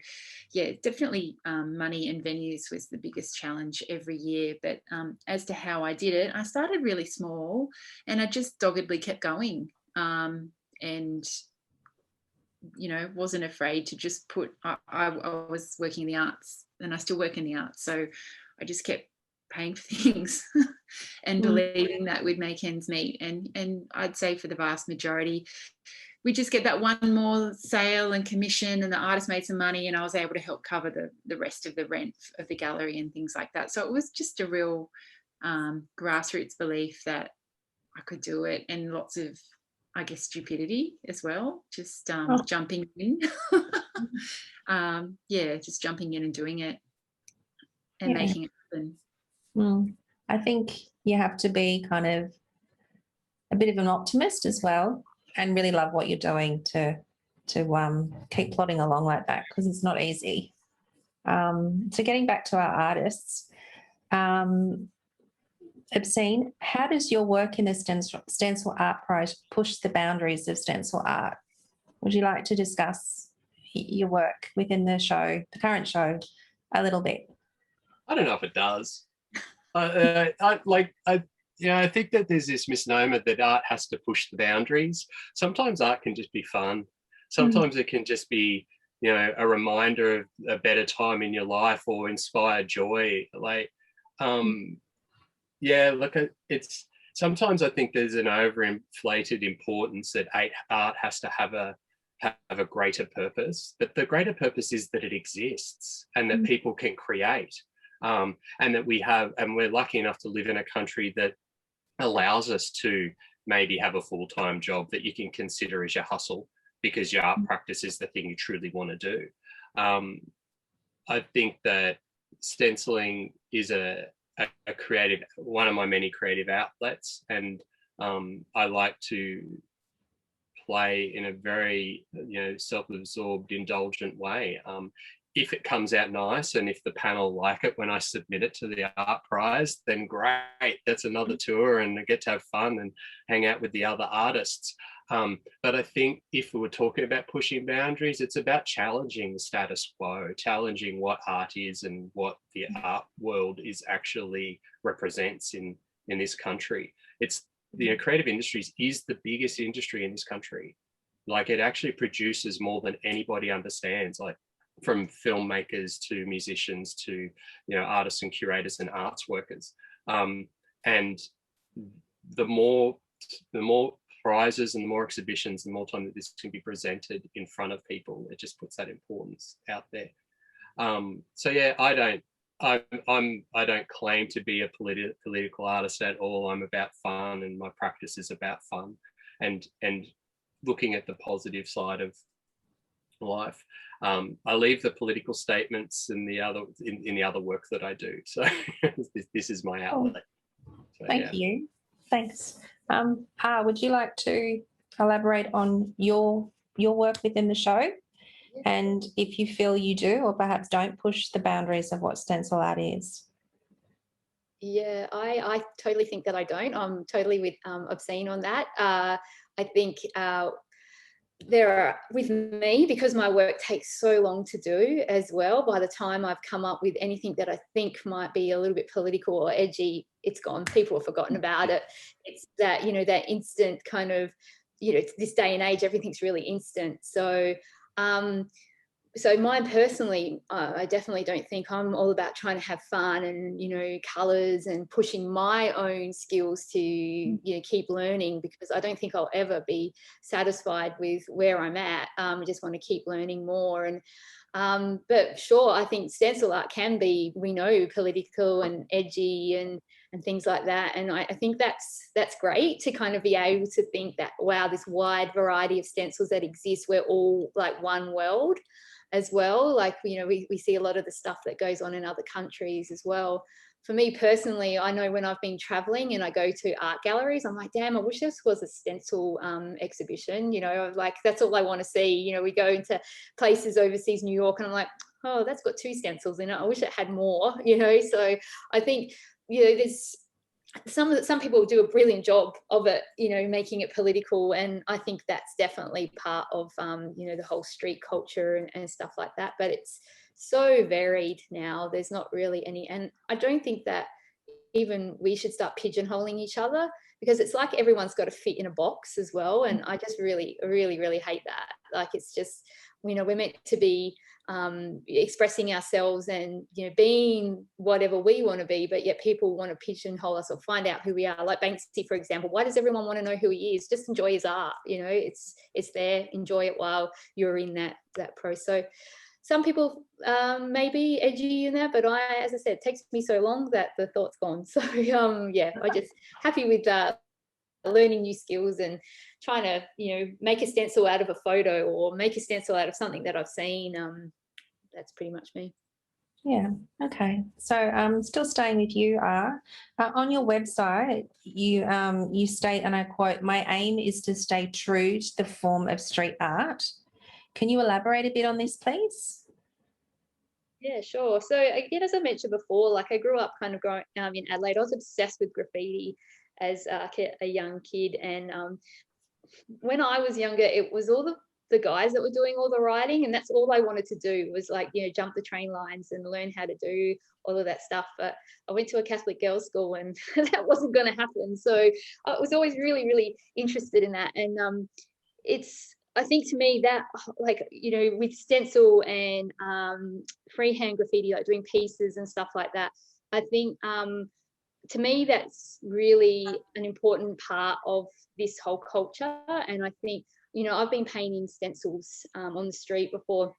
definitely money and venues was the biggest challenge every year. But as to how I did it, I started really small and I just doggedly kept going, and wasn't afraid to just put, I was working in the arts and I still work in the arts, so I just kept paying for things and believing that we'd make ends meet. And I'd say for the vast majority, we just get that one more sale and commission, and the artist made some money, and I was able to help cover the rest of the rent of the gallery and things like that. So it was just a real grassroots belief that I could do it, and lots of, I guess, stupidity as well, just jumping in. Just jumping in and doing it and making it happen. I think you have to be kind of a bit of an optimist as well, and really love what you're doing to keep plodding along like that, because it's not easy. So getting back to our artists, Obscene, how does your work in the Stencil Art Prize push the boundaries of stencil art? Would you like to discuss your work within the current show, a little bit? I don't know if it does. I think that there's this misnomer that art has to push the boundaries. Sometimes art can just be fun. Sometimes it can just be, a reminder of a better time in your life or inspire joy. It's sometimes I think there's an overinflated importance that art has to have a greater purpose, but the greater purpose is that it exists and that people can create. And that we're lucky enough to live in a country that allows us to maybe have a full-time job that you can consider as your hustle, because your art practice is the thing you truly want to do. I think that stenciling is a creative, one of my many creative outlets, and I like to play in a very, self-absorbed, indulgent way. If it comes out nice and if the panel like it when I submit it to the art prize, then great, that's another tour and I get to have fun and hang out with the other artists. But I think if we were talking about pushing boundaries, it's about challenging the status quo, challenging what art is and what the art world is actually represents in this country. It's, creative industries is the biggest industry in this country. Like, it actually produces more than anybody understands, like from filmmakers to musicians to, artists and curators and arts workers. And the more prizes and the more exhibitions, the more time that this can be presented in front of people, it just puts that importance out there. So yeah, I don't claim to be a political artist at all. I'm about fun, and my practice is about fun and looking at the positive side of life. I leave the political statements in the other work that I do. So this is my outlet. So, Thank you. Thanks. Would you like to elaborate on your work within the show? And if you feel you do, or perhaps don't, push the boundaries of what stencil art is? Yeah, I totally think that I don't. I'm totally with Obscene on that. I think with me, because my work takes so long to do as well, by the time I've come up with anything that I think might be a little bit political or edgy, it's gone. People have forgotten about it. It's that, that instant kind of, this day and age, everything's really instant. So mine personally, I definitely don't think I'm all about trying to have fun and, colours and pushing my own skills to, keep learning, because I don't think I'll ever be satisfied with where I'm at. I just want to keep learning more. And but sure, I think stencil art can be, we know, political and edgy and things like that. And I think that's great to kind of be able to think that, wow, this wide variety of stencils that exist, we're all like one world as well. Like, we see a lot of the stuff that goes on in other countries as well. For me personally, I know when I've been traveling and I go to art galleries, I'm like, damn, I wish this was a stencil exhibition. Like, that's all I want to see. We go into places overseas, New York, and I'm like, oh, that's got 2 stencils in it. I wish it had more, So I think, there's some people do a brilliant job of it, making it political, and I think that's definitely part of the whole street culture and stuff like that. But it's so varied now. There's not really any, and I don't think that even we should start pigeonholing each other, because it's like everyone's got to fit in a box as well. And I just really, really, really hate that. Like, it's just, we're meant to be expressing ourselves and being whatever we want to be, but yet people want to pigeonhole us or find out who we are. Like Banksy, for example, why does everyone want to know who he is? Just enjoy his art. It's there, enjoy it while you're in that pro. So some people may be edgy in that, but as I said, it takes me so long that the thought's gone. So yeah, I just happy with learning new skills and trying to make a stencil out of a photo or make a stencil out of something that I've seen. That's pretty much me. Yeah, okay. So still staying with you, on your website, you state, and I quote, "My aim is to stay true to the form of street art." Can you elaborate a bit on this, please? Yeah, sure. So again, as I mentioned before, like, I grew up kind of growing in Adelaide. I was obsessed with graffiti as a young kid, and when I was younger, it was all the guys that were doing all the writing, and that's all I wanted to do was, like, jump the train lines and learn how to do all of that stuff. But I went to a Catholic girls' school, and that wasn't going to happen. So I was always really, really interested in that. And I think to me that, like, with stencil and freehand graffiti, like doing pieces and stuff like that, I think to me that's really an important part of this whole culture. And I think, I've been painting stencils on the street before,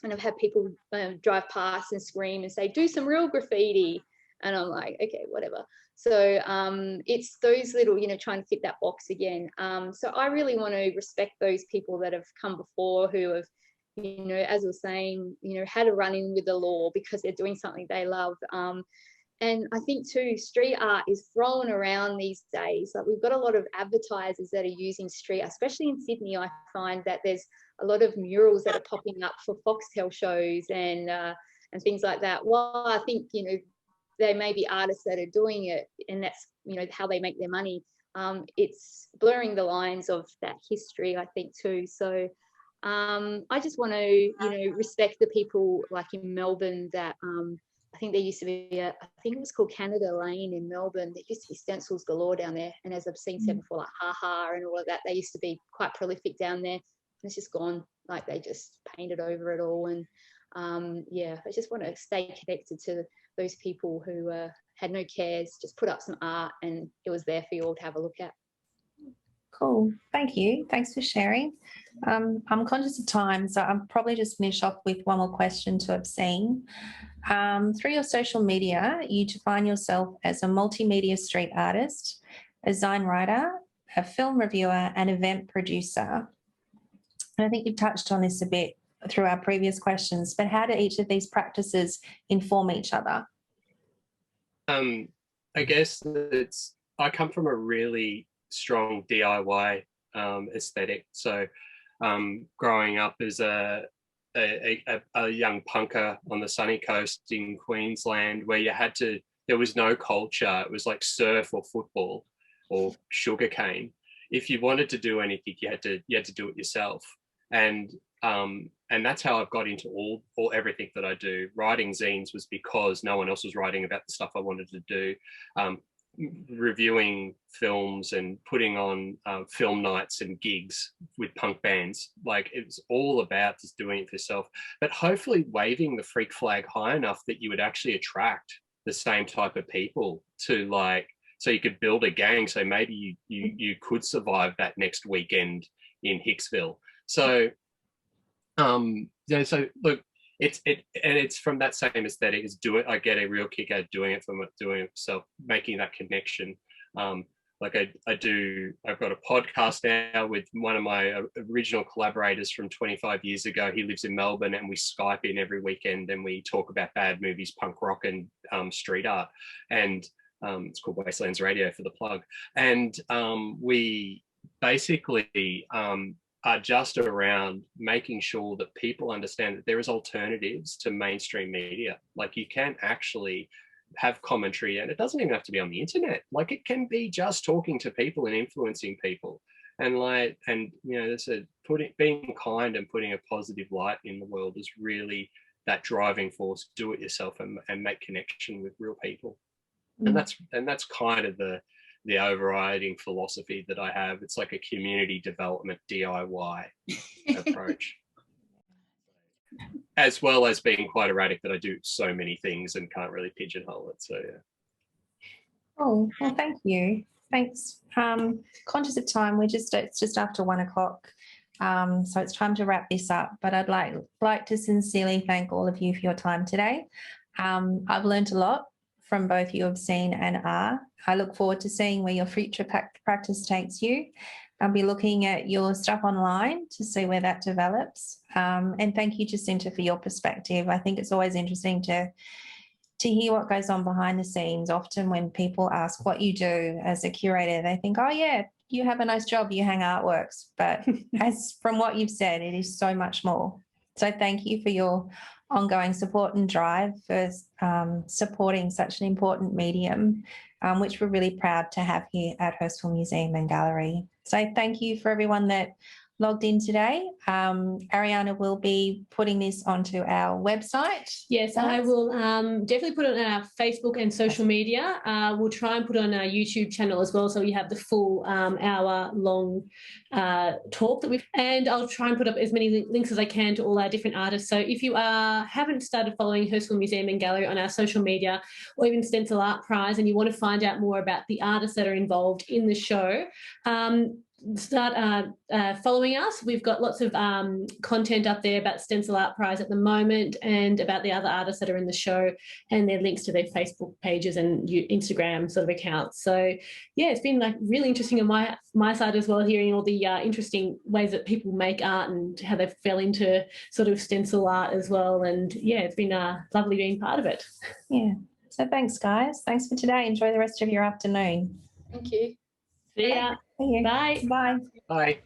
and I've had people drive past and scream and say, do some real graffiti. And I'm like, okay, whatever. So it's those little, trying to fit that box again. So I really want to respect those people that have come before, who have, as I was saying, had a run-in with the law because they're doing something they love. And I think too, street art is thrown around these days. Like, we've got a lot of advertisers that are using street, especially in Sydney. I find that there's a lot of murals that are popping up for Foxtel shows and things like that. Well, I think, there may be artists that are doing it, and that's, how they make their money. It's blurring the lines of that history, I think, too. So I just want to, respect the people like in Melbourne that I think there used to be I think it was called Canada Lane in Melbourne. There used to be stencils galore down there. And as I've said before, like Ha and all of that, they used to be quite prolific down there. And it's just gone. Like, they just painted over it all. And I just want to stay connected to those people who had no cares, just put up some art and it was there for you all to have a look at. Cool. Thank you. Thanks for sharing. I'm conscious of time, so I'll probably just finish off with one more question to Obscene. Through your social media, you define yourself as a multimedia street artist, a design writer, a film reviewer, and event producer. And I think you've touched on this a bit through our previous questions, but how do each of these practices inform each other? I guess I come from a really strong DIY aesthetic. So growing up as a young punker on the sunny coast in Queensland, where there was no culture. It was like surf or football or sugarcane. If you wanted to do anything, you had to do it yourself. And that's how I've got into everything that I do. Writing zines was because no one else was writing about the stuff I wanted to do. Reviewing films and putting on film nights and gigs with punk bands. Like, it's all about just doing it for yourself, but hopefully waving the freak flag high enough that you would actually attract the same type of people to, like, so you could build a gang. So maybe you could survive that next weekend in Hicksville. So so look, it's from that same aesthetic as I get a real kick out of doing it myself, making that connection. I've got a podcast now with one of my original collaborators from 25 years ago. He lives in Melbourne, and we Skype in every weekend and we talk about bad movies, punk rock, and street art. And it's called Wastelands Radio, for the plug. And we basically are just around making sure that people understand that there is alternatives to mainstream media. Like, you can actually have commentary, and it doesn't even have to be on the internet. Like, it can be just talking to people and influencing people. And being kind and putting a positive light in the world is really that driving force. Do it yourself and make connection with real people. And that's kind of the overriding philosophy that I have. It's like a community development DIY approach, as well as being quite erratic, that I do so many things and can't really pigeonhole it. So yeah. Oh, well, thank you. Thanks. Conscious of time, it's just after 1 o'clock. So it's time to wrap this up, but I'd like to sincerely thank all of you for your time today. I've learned a lot from both you, Obscene and R. I look forward to seeing where your future practice takes you. I'll be looking at your stuff online to see where that develops. And thank you, Jacinta, for your perspective. I think it's always interesting to hear what goes on behind the scenes. Often when people ask what you do as a curator, they think, oh yeah, you have a nice job, you hang artworks. But as from what you've said, it is so much more. So thank you for your ongoing support and drive for supporting such an important medium, which we're really proud to have here at Hurstville Museum and Gallery. So thank you for everyone that logged in today. Ariana will be putting this onto our website. Yes, I will definitely put it on our Facebook and social media. We'll try and put it on our YouTube channel as well, so you have the full hour-long talk that we've. And I'll try and put up as many links as I can to all our different artists. So if you haven't started following Hurstville Museum and Gallery on our social media, or even Stencil Art Prize, and you want to find out more about the artists that are involved in the show, start following us. We've got lots of content up there about Stencil Art Prize at the moment and about the other artists that are in the show, and their links to their Facebook pages and Instagram sort of accounts. So yeah, it's been like really interesting on my side as well, hearing all the interesting ways that people make art and how they fell into sort of stencil art as well. And yeah, it's been lovely being part of it. Yeah. So thanks, guys. Thanks for today. Enjoy the rest of your afternoon. Thank you. See ya. See you. Bye. Bye. Bye.